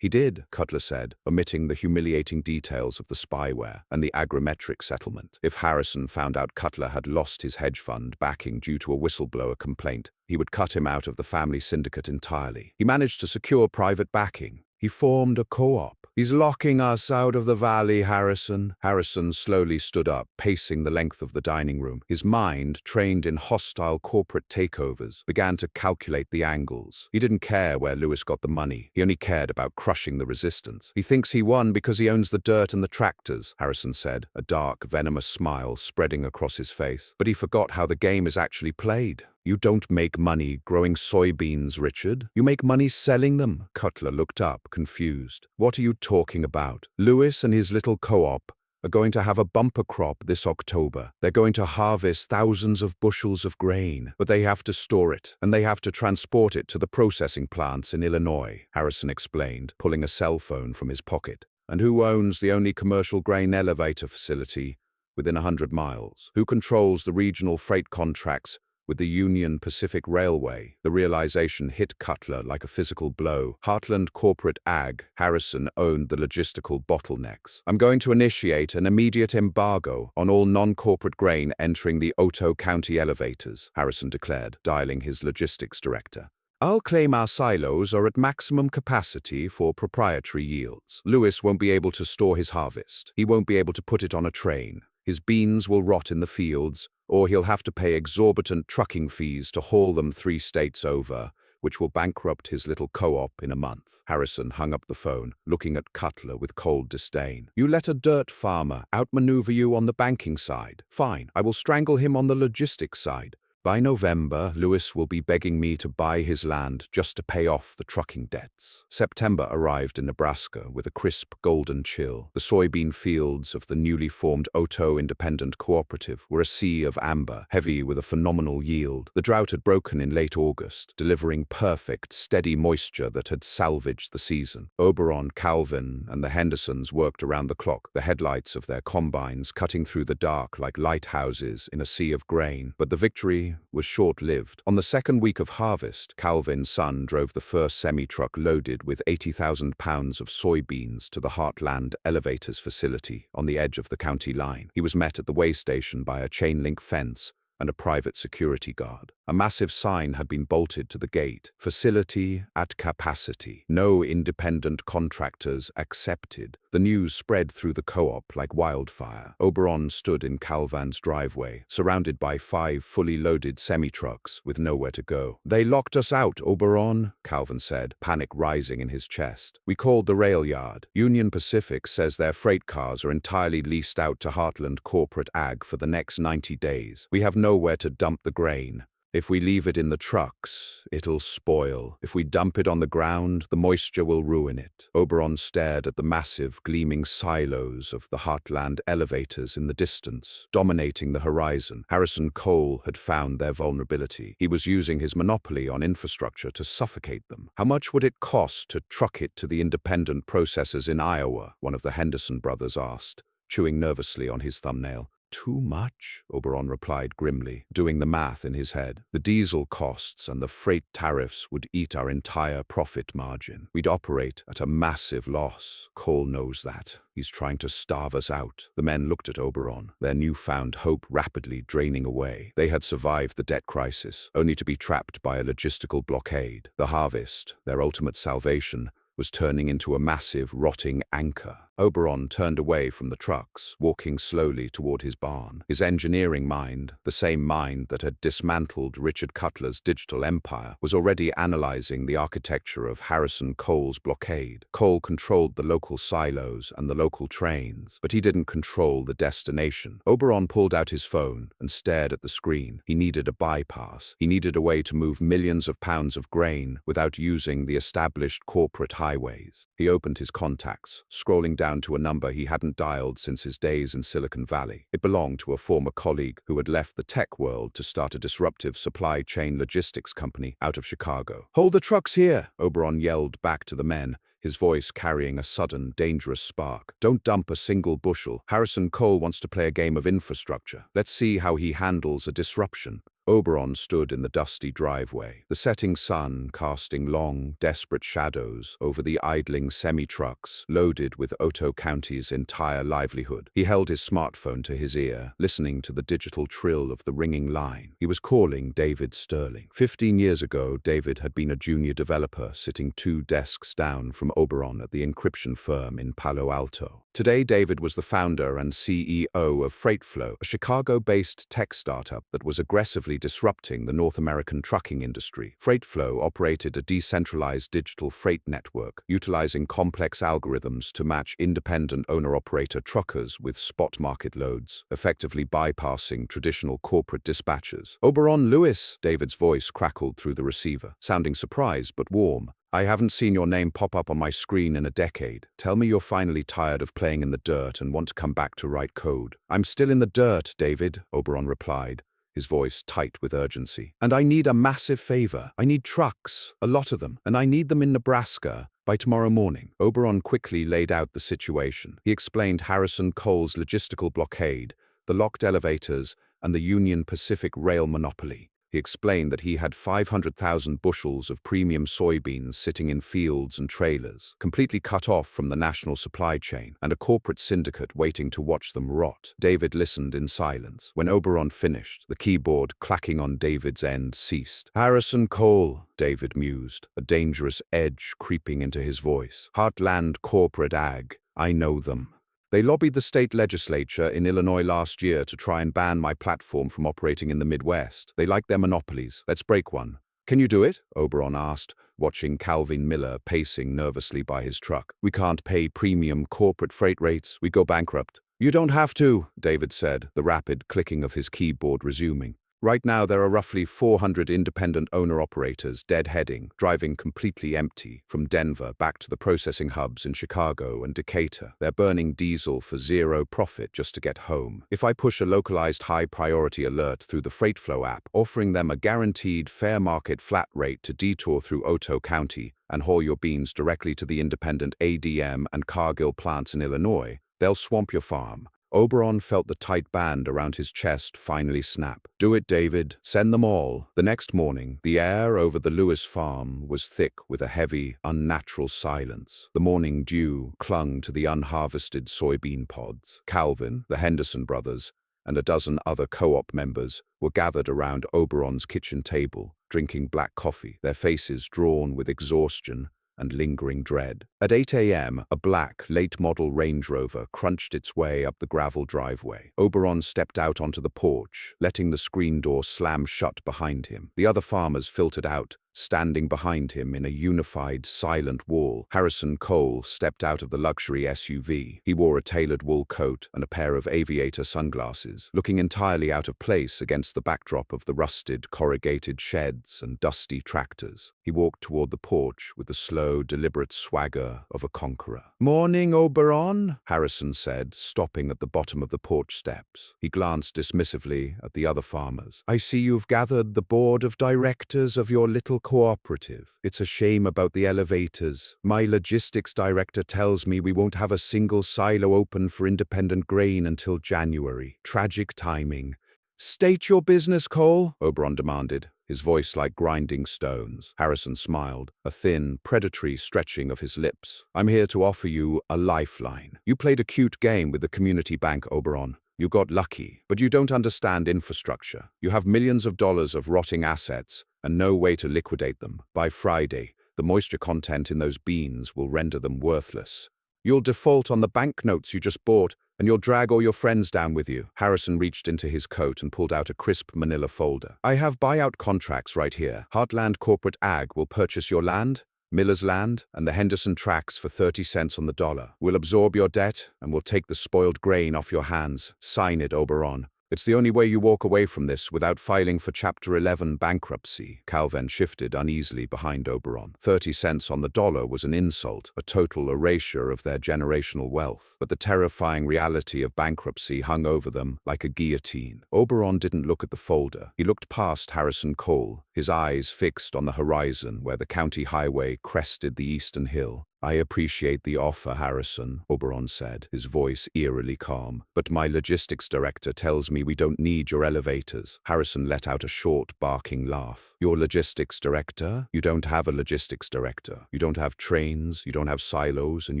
He did," Cutler said, omitting the humiliating details of the spyware and the agrimetric settlement. If Harrison found out Cutler had lost his hedge fund backing due to a whistleblower complaint, he would cut him out of the family syndicate entirely. He managed to secure private backing. He formed a co-op. "He's locking us out of the valley, Harrison." Harrison slowly stood up, pacing the length of the dining room. His mind, trained in hostile corporate takeovers, began to calculate the angles. He didn't care where Lewis got the money. He only cared about crushing the resistance. "He thinks he won because he owns the dirt and the tractors," Harrison said, a dark, venomous smile spreading across his face. "But he forgot how the game is actually played. You don't make money growing soybeans, Richard. You make money selling them." Cutler looked up, confused. "What are you talking about? Lewis and his little co-op are going to have a bumper crop this October. They're going to harvest thousands of bushels of grain, but they have to store it, and they have to transport it to the processing plants in Illinois," Harrison explained, pulling a cell phone from his pocket. "And who owns the only commercial grain elevator facility within 100 miles? Who controls the regional freight contracts with the Union Pacific Railway?" The realization hit Cutler like a physical blow. Heartland Corporate Ag. Harrison owned the logistical bottlenecks. "I'm going to initiate an immediate embargo on all non-corporate grain entering the Otoe County elevators," Harrison declared, dialing his logistics director. "I'll claim our silos are at maximum capacity for proprietary yields. Lewis won't be able to store his harvest. He won't be able to put it on a train. His beans will rot in the fields, or he'll have to pay exorbitant trucking fees to haul them 3 states over, which will bankrupt his little co-op in a month." Harrison hung up the phone, looking at Cutler with cold disdain. "You let a dirt farmer outmaneuver you on the banking side. Fine, I will strangle him on the logistics side. By November, Lewis will be begging me to buy his land just to pay off the trucking debts." September arrived in Nebraska with a crisp golden chill. The soybean fields of the newly formed Otoe Independent Cooperative were a sea of amber, heavy with a phenomenal yield. The drought had broken in late August, delivering perfect, steady moisture that had salvaged the season. Oberon, Calvin, and the Hendersons worked around the clock, the headlights of their combines cutting through the dark like lighthouses in a sea of grain. But the victory was short-lived. On the second week of harvest, Calvin's son drove the first semi-truck loaded with 80,000 pounds of soybeans to the Heartland Elevators facility on the edge of the county line. He was met at the weigh station by a chain-link fence and a private security guard. A massive sign had been bolted to the gate: "Facility at capacity. No independent contractors accepted." The news spread through the co-op like wildfire. Oberon stood in Calvin's driveway, surrounded by 5 fully loaded semi-trucks with nowhere to go. "They locked us out, Oberon," Calvin said, panic rising in his chest. "We called the rail yard. Union Pacific says their freight cars are entirely leased out to Heartland Corporate Ag for the next 90 days. We have nowhere to dump the grain. If we leave it in the trucks, it'll spoil. If we dump it on the ground, the moisture will ruin it." Oberon stared at the massive, gleaming silos of the Heartland elevators in the distance, dominating the horizon. Harrison Cole had found their vulnerability. He was using his monopoly on infrastructure to suffocate them. "How much would it cost to truck it to the independent processors in Iowa?" one of the Henderson brothers asked, chewing nervously on his thumbnail. too much?" Oberon replied grimly, doing the math in his head. "The diesel costs and the freight tariffs would eat our entire profit margin. We'd operate at a massive loss. Cole knows that. He's trying to starve us out." The men looked at Oberon, their newfound hope rapidly draining away. They had survived the debt crisis, only to be trapped by a logistical blockade. The harvest, their ultimate salvation, was turning into a massive, rotting anchor. Oberon turned away from the trucks, walking slowly toward his barn. His engineering mind, the same mind that had dismantled Richard Cutler's digital empire, was already analyzing the architecture of Harrison Cole's blockade. Cole controlled the local silos and the local trains, but he didn't control the destination. Oberon pulled out his phone and stared at the screen. He needed a bypass. He needed a way to move millions of pounds of grain without using the established corporate highways. He opened his contacts, scrolling down to a number he hadn't dialed since his days in Silicon Valley. It belonged to a former colleague who had left the tech world to start a disruptive supply chain logistics company out of Chicago. "Hold the trucks here!" Oberon yelled back to the men, his voice carrying a sudden, dangerous spark. "Don't dump a single bushel. Harrison Cole wants to play a game of infrastructure. Let's see how he handles a disruption." Oberon stood in the dusty driveway, the setting sun casting long, desperate shadows over the idling semi-trucks loaded with Otoe County's entire livelihood. He held his smartphone to his ear, listening to the digital trill of the ringing line. He was calling David Sterling. 15 years ago, David had been a junior developer sitting 2 desks down from Oberon at the encryption firm in Palo Alto. Today, David was the founder and CEO of FreightFlow, a Chicago-based tech startup that was aggressively disrupting the North American trucking industry. FreightFlow operated a decentralized digital freight network, utilizing complex algorithms to match independent owner-operator truckers with spot market loads, effectively bypassing traditional corporate dispatchers. "Oberon Lewis," David's voice crackled through the receiver, sounding surprised but warm. "I haven't seen your name pop up on my screen in a decade. Tell me you're finally tired of playing in the dirt and want to come back to write code." "I'm still in the dirt, David," Oberon replied, his voice tight with urgency. "And I need a massive favor. I need trucks, a lot of them, and I need them in Nebraska by tomorrow morning." Oberon quickly laid out the situation. He explained Harrison Cole's logistical blockade, the locked elevators, and the Union Pacific rail monopoly. He explained that he had 500,000 bushels of premium soybeans sitting in fields and trailers, completely cut off from the national supply chain, and a corporate syndicate waiting to watch them rot. David listened in silence. When Oberon finished, the keyboard clacking on David's end ceased. "Harrison Cole," David mused, a dangerous edge creeping into his voice. "Heartland Corporate Ag. I know them. They lobbied the state legislature in Illinois last year to try and ban my platform from operating in the Midwest. They like their monopolies. Let's break one." "Can you do it?" Oberon asked, watching Calvin Miller pacing nervously by his truck. "We can't pay premium corporate freight rates. We go bankrupt." "You don't have to," David said, the rapid clicking of his keyboard resuming. "Right now there are roughly 400 independent owner-operators deadheading, driving completely empty, from Denver back to the processing hubs in Chicago and Decatur. They're burning diesel for zero profit just to get home. If I push a localized high-priority alert through the FreightFlow app, offering them a guaranteed fair market flat rate to detour through Otoe County and haul your beans directly to the independent ADM and Cargill plants in Illinois, they'll swamp your farm." Oberon felt the tight band around his chest finally snap. "Do it, David. Send them all." The next morning, the air over the Lewis farm was thick with a heavy, unnatural silence. The morning dew clung to the unharvested soybean pods. Calvin, the Henderson brothers, and a dozen other co-op members were gathered around Oberon's kitchen table, drinking black coffee, their faces drawn with exhaustion and lingering dread. At 8 a.m., a black, late-model Range Rover crunched its way up the gravel driveway. Oberon stepped out onto the porch, letting the screen door slam shut behind him. The other farmers filtered out, standing behind him in a unified, silent wall. Harrison Cole stepped out of the luxury SUV. He wore a tailored wool coat and a pair of aviator sunglasses, looking entirely out of place against the backdrop of the rusted, corrugated sheds and dusty tractors. He walked toward the porch with the slow, deliberate swagger of a conqueror. "Morning, Oberon," Harrison said, stopping at the bottom of the porch steps. He glanced dismissively at the other farmers. "I see you've gathered the board of directors of your little cooperative. It's a shame about the elevators. My logistics director tells me we won't have a single silo open for independent grain until January. Tragic timing. State your business, Cole, Oberon demanded, his voice like grinding stones. Harrison smiled, a thin, predatory stretching of his lips. I'm here to offer you a lifeline. You played a cute game with the community bank, Oberon. You got lucky, but you don't understand infrastructure. You have millions of dollars of rotting assets and no way to liquidate them. By Friday, the moisture content in those beans will render them worthless. You'll default on the banknotes you just bought, and you'll drag all your friends down with you. Harrison reached into his coat and pulled out a crisp manila folder. I have buyout contracts right here. Heartland Corporate Ag will purchase your land, Miller's Land, and the Henderson tracks for 30 cents on the dollar. We'll absorb your debt, and we'll take the spoiled grain off your hands. Sign it, Oberon. It's the only way you walk away from this without filing for Chapter 11 bankruptcy. Calvin shifted uneasily behind Oberon. 30 cents on the dollar was an insult, a total erasure of their generational wealth. But the terrifying reality of bankruptcy hung over them like a guillotine. Oberon didn't look at the folder. He looked past Harrison Cole, his eyes fixed on the horizon where the county highway crested the eastern hill. I appreciate the offer, Harrison, Oberon said, his voice eerily calm. But my logistics director tells me we don't need your elevators. Harrison let out a short, barking laugh. Your logistics director? You don't have a logistics director. You don't have trains, you don't have silos, and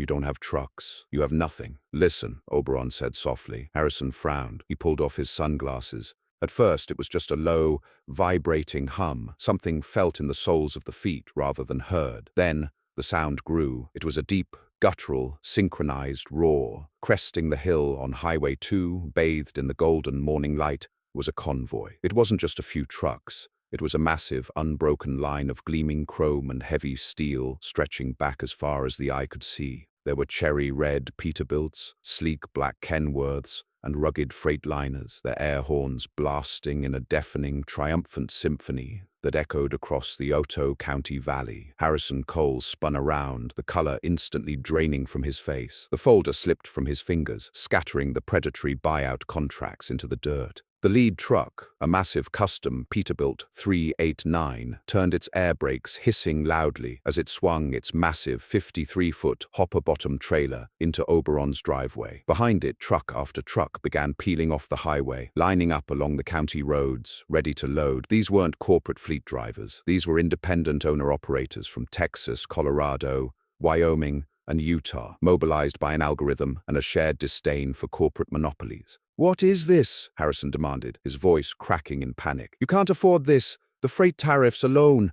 you don't have trucks. You have nothing. Listen, Oberon said softly. Harrison frowned. He pulled off his sunglasses. At first, it was just a low, vibrating hum, something felt in the soles of the feet rather than heard. Then, the sound grew. It was a deep, guttural, synchronized roar. Cresting the hill on Highway 2, bathed in the golden morning light, was a convoy. It wasn't just a few trucks. It was a massive, unbroken line of gleaming chrome and heavy steel stretching back as far as the eye could see. There were cherry-red Peterbilts, sleek black Kenworths, and rugged Freightliners, their air horns blasting in a deafening, triumphant symphony that echoed across the Otoe County Valley. Harrison Cole spun around, the color instantly draining from his face. The folder slipped from his fingers, scattering the predatory buyout contracts into the dirt. The lead truck, a massive custom Peterbilt 389, turned its air brakes hissing loudly as it swung its massive 53-foot hopper-bottom trailer into Oberon's driveway. Behind it, truck after truck began peeling off the highway, lining up along the county roads, ready to load. These weren't corporate fleet drivers. These were independent owner-operators from Texas, Colorado, Wyoming, and Utah, mobilized by an algorithm and a shared disdain for corporate monopolies. What is this? Harrison demanded, his voice cracking in panic. You can't afford this. The freight tariffs alone.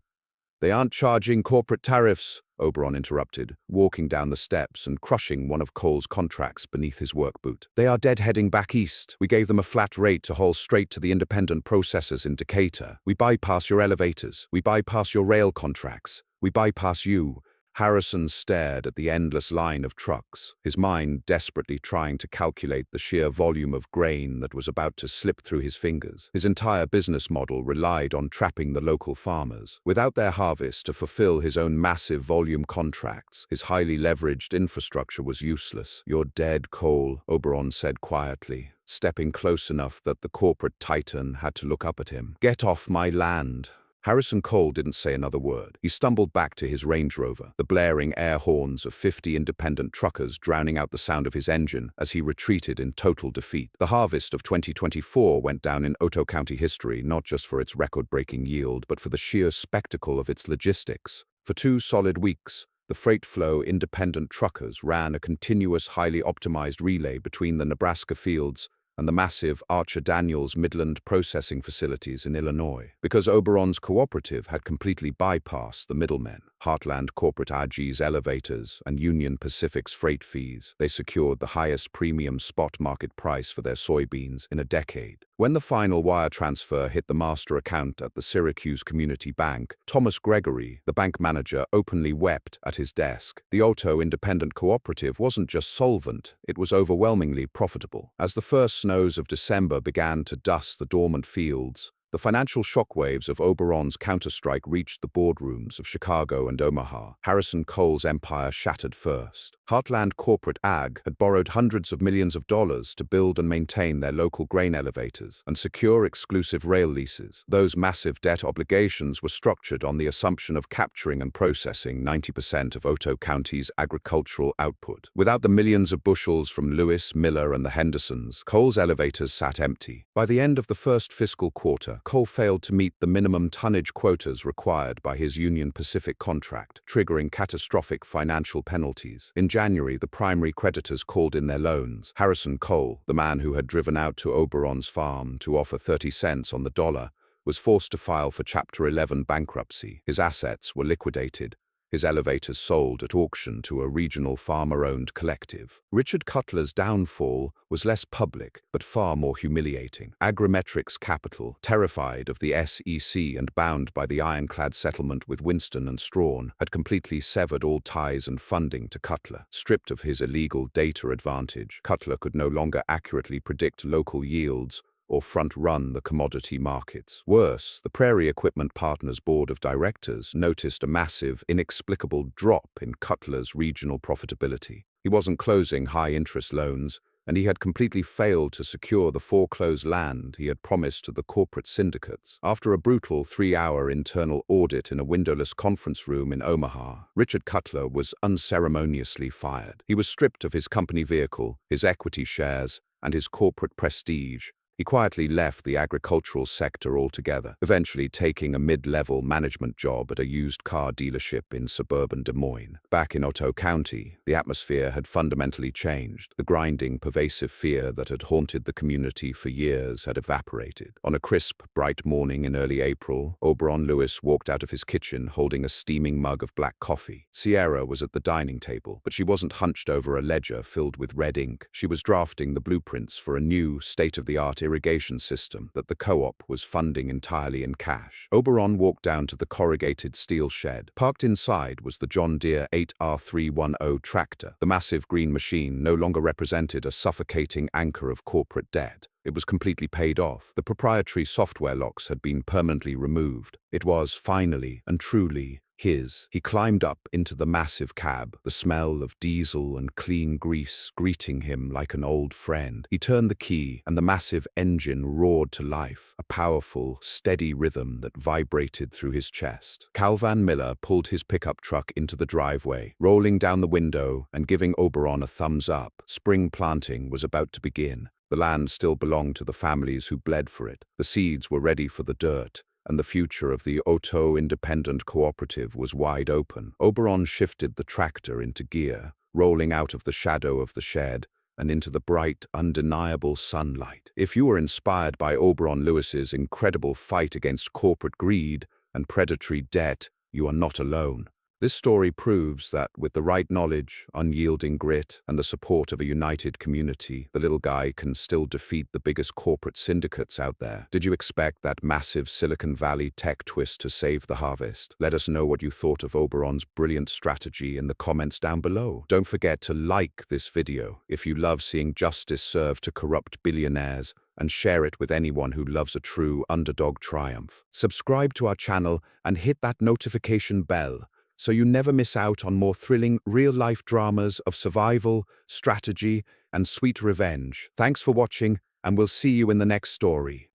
They aren't charging corporate tariffs, Oberon interrupted, walking down the steps and crushing one of Cole's contracts beneath his work boot. They are deadheading back east. We gave them a flat rate to haul straight to the independent processors in Decatur. We bypass your elevators. We bypass your rail contracts. We bypass you. Harrison stared at the endless line of trucks, his mind desperately trying to calculate the sheer volume of grain that was about to slip through his fingers. His entire business model relied on trapping the local farmers. Without their harvest to fulfill his own massive volume contracts, his highly leveraged infrastructure was useless. You're dead, Cole, Oberon said quietly, stepping close enough that the corporate titan had to look up at him. Get off my land. Harrison Cole didn't say another word. He stumbled back to his Range Rover, the blaring air horns of 50 independent truckers drowning out the sound of his engine as he retreated in total defeat. The harvest of 2024 went down in Otoe County history not just for its record-breaking yield, but for the sheer spectacle of its logistics. For 2 solid weeks, the Freight Flow independent truckers ran a continuous, highly optimized relay between the Nebraska fields and the massive Archer Daniels Midland processing facilities in Illinois. Because Oberon's cooperative had completely bypassed the middlemen, Heartland Corporate AG's elevators, and Union Pacific's freight fees, they secured the highest premium spot market price for their soybeans in a decade. When the final wire transfer hit the master account at the Syracuse Community Bank, Thomas Gregory, the bank manager, openly wept at his desk. The Otoe Independent Cooperative wasn't just solvent, it was overwhelmingly profitable. As the first snows of December began to dust the dormant fields, The financial shockwaves of Oberon's counterstrike reached the boardrooms of Chicago and Omaha. Harrison Cole's empire shattered first. Heartland Corporate Ag had borrowed hundreds of millions of dollars to build and maintain their local grain elevators and secure exclusive rail leases. Those massive debt obligations were structured on the assumption of capturing and processing 90% of Otoe County's agricultural output. Without the millions of bushels from Lewis, Miller, and the Hendersons, Cole's elevators sat empty. By the end of the first fiscal quarter, Cole failed to meet the minimum tonnage quotas required by his Union Pacific contract, triggering catastrophic financial penalties. In January, the primary creditors called in their loans. Harrison Cole, the man who had driven out to Oberon's farm to offer 30 cents on the dollar, was forced to file for Chapter 11 bankruptcy. His assets were liquidated, his elevators sold at auction to a regional farmer-owned collective. Richard Cutler's downfall was less public, but far more humiliating. Agrimetrics Capital, terrified of the SEC and bound by the ironclad settlement with Winston and Strawn, had completely severed all ties and funding to Cutler. Stripped of his illegal data advantage, Cutler could no longer accurately predict local yields or front-run the commodity markets. Worse, the Prairie Equipment Partners Board of Directors noticed a massive, inexplicable drop in Cutler's regional profitability. He wasn't closing high-interest loans, and he had completely failed to secure the foreclosed land he had promised to the corporate syndicates. After a brutal 3-hour internal audit in a windowless conference room in Omaha, Richard Cutler was unceremoniously fired. He was stripped of his company vehicle, his equity shares, and his corporate prestige. He quietly left the agricultural sector altogether, eventually taking a mid-level management job at a used car dealership in suburban Des Moines. Back in Otoe County, the atmosphere had fundamentally changed. The grinding, pervasive fear that had haunted the community for years had evaporated. On a crisp, bright morning in early April, Oberon Lewis walked out of his kitchen holding a steaming mug of black coffee. Sierra was at the dining table, but she wasn't hunched over a ledger filled with red ink. She was drafting the blueprints for a new, state-of-the-art irrigation system that the co-op was funding entirely in cash. Oberon walked down to the corrugated steel shed. Parked inside was the John Deere 8R310 tractor. The massive green machine no longer represented a suffocating anchor of corporate debt. It was completely paid off. The proprietary software locks had been permanently removed. It was, finally and truly, his. He climbed up into the massive cab, the smell of diesel and clean grease greeting him like an old friend. He turned the key, and the massive engine roared to life, a powerful, steady rhythm that vibrated through his chest. Calvan Miller pulled his pickup truck into the driveway, rolling down the window and giving Oberon a thumbs up. Spring planting was about to begin. The land still belonged to the families who bled for it. The seeds were ready for the dirt, and the future of the Otoe Independent Cooperative was wide open. Oberon shifted the tractor into gear, rolling out of the shadow of the shed and into the bright, undeniable sunlight. If you were inspired by Oberon Lewis's incredible fight against corporate greed and predatory debt, you are not alone. This story proves that with the right knowledge, unyielding grit, and the support of a united community, the little guy can still defeat the biggest corporate syndicates out there. Did you expect that massive Silicon Valley tech twist to save the harvest? Let us know what you thought of Oberon's brilliant strategy in the comments down below. Don't forget to like this video if you love seeing justice served to corrupt billionaires, and share it with anyone who loves a true underdog triumph. Subscribe to our channel and hit that notification bell so you never miss out on more thrilling real-life dramas of survival, strategy, and sweet revenge. Thanks for watching, and we'll see you in the next story.